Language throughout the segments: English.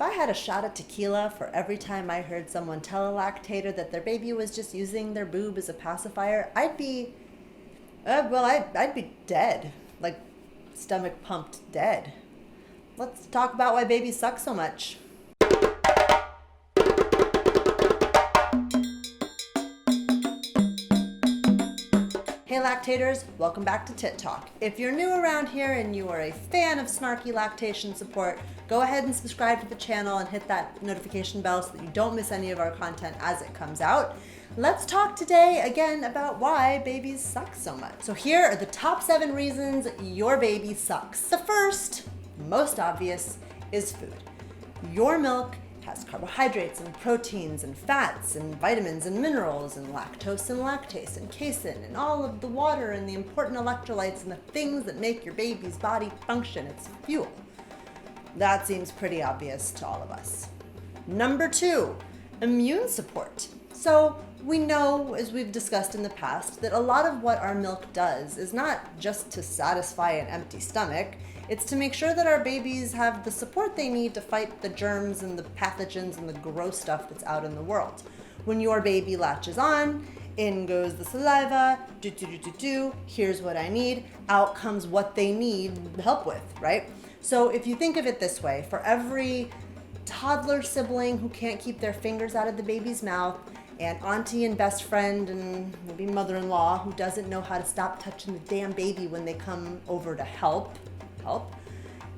If I had a shot of tequila for every time I heard someone tell a lactator that their baby was just using their boob as a pacifier, I'd be dead. Like, stomach pumped dead. Let's talk about why babies suck so much. Hey lactators, welcome back to Tit Talk. If you're new around here and you are a fan of snarky lactation support, go ahead and subscribe to the channel and hit that notification bell so that you don't miss any of our content as it comes out. Let's talk today again about why babies suck so much. So here are the top 7 reasons your baby sucks. The first, most obvious, is food. Your milk has carbohydrates and proteins and fats and vitamins and minerals and lactose and lactase and casein and all of the water and the important electrolytes and the things that make your baby's body function. It's fuel. That seems pretty obvious to all of us. Number 2, immune support. So we know, as we've discussed in the past, that a lot of what our milk does is not just to satisfy an empty stomach. It's to make sure that our babies have the support they need to fight the germs and the pathogens and the gross stuff that's out in the world. When your baby latches on, in goes the saliva, here's what I need, out comes what they need help with, right? So if you think of it this way, for every toddler sibling who can't keep their fingers out of the baby's mouth, and auntie and best friend and maybe mother-in-law who doesn't know how to stop touching the damn baby when they come over to help,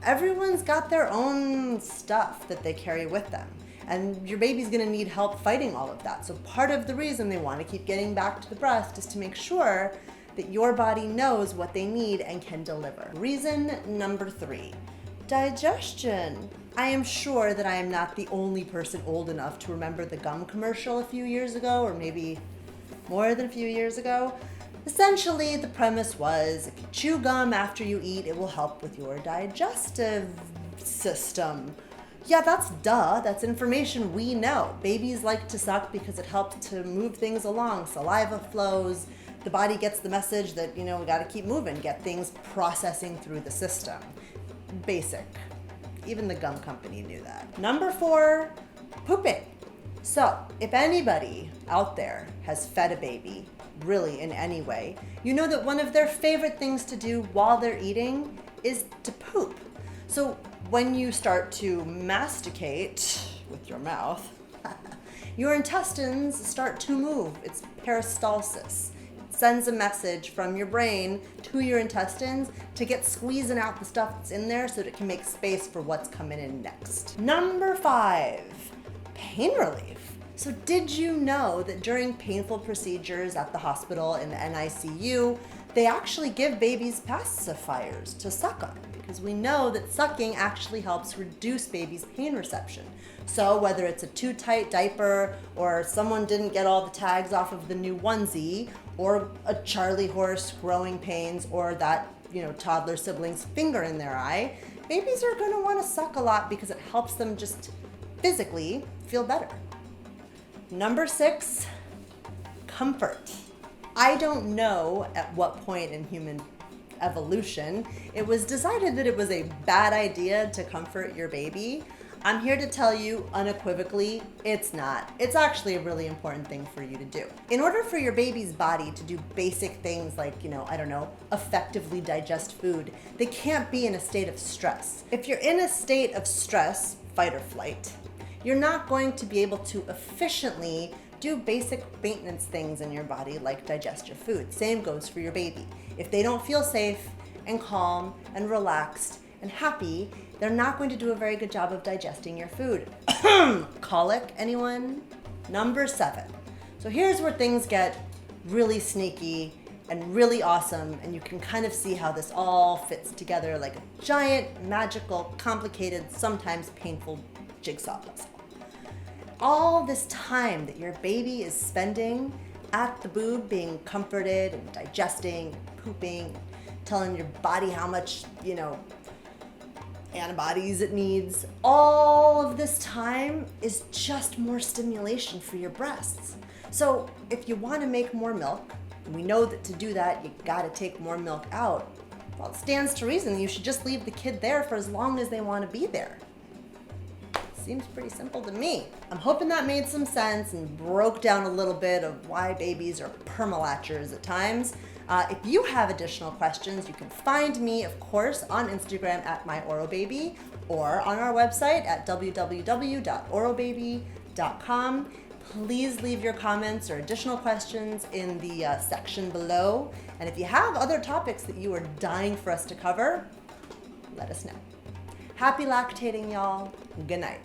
everyone's got their own stuff that they carry with them. And your baby's gonna need help fighting all of that. So part of the reason they wanna keep getting back to the breast is to make sure that your body knows what they need and can deliver. Reason number 3, digestion. I am sure that I am not the only person old enough to remember the gum commercial a few years ago, or maybe more than a few years ago. Essentially, the premise was if you chew gum after you eat, it will help with your digestive system. Yeah, that's information we know. Babies like to suck because it helps to move things along. Saliva flows, the body gets the message that, we gotta keep moving, get things processing through the system. Basic. Even the gum company knew that. Number 4, pooping. So if anybody out there has fed a baby, really in any way, you know that one of their favorite things to do while they're eating is to poop. So when you start to masticate with your mouth, your intestines start to move. It's peristalsis. It sends a message from your brain to your intestines to get squeezing out the stuff that's in there so that it can make space for what's coming in next. Number 5, pain relief. So did you know that during painful procedures at the hospital in the NICU, they actually give babies pacifiers to suck on? Because we know that sucking actually helps reduce babies' pain reception. So whether it's a too tight diaper, or someone didn't get all the tags off of the new onesie, or a Charlie horse growing pains, or that toddler sibling's finger in their eye, babies are gonna wanna suck a lot because it helps them just physically feel better. Number 6, comfort. I don't know at what point in human evolution it was decided that it was a bad idea to comfort your baby. I'm here to tell you unequivocally, it's not. It's actually a really important thing for you to do. In order for your baby's body to do basic things like, effectively digest food, they can't be in a state of stress. If you're in a state of stress, fight or flight, you're not going to be able to efficiently do basic maintenance things in your body like digest your food. Same goes for your baby. If they don't feel safe and calm and relaxed and happy, they're not going to do a very good job of digesting your food. Colic, anyone? Number 7. So here's where things get really sneaky and really awesome, and you can kind of see how this all fits together like a giant, magical, complicated, sometimes painful jigsaw puzzle. All this time that your baby is spending at the boob being comforted and digesting, pooping, telling your body how much, antibodies it needs, all of this time is just more stimulation for your breasts. So if you want to make more milk, and we know that to do that, you gotta take more milk out, well, it stands to reason you should just leave the kid there for as long as they want to be there. Seems pretty simple to me. I'm hoping that made some sense and broke down a little bit of why babies are permalatchers at times. If you have additional questions, you can find me, of course, on Instagram at myorobaby or on our website at www.orobaby.com. Please leave your comments or additional questions in the section below. And if you have other topics that you are dying for us to cover, let us know. Happy lactating, y'all. Good night.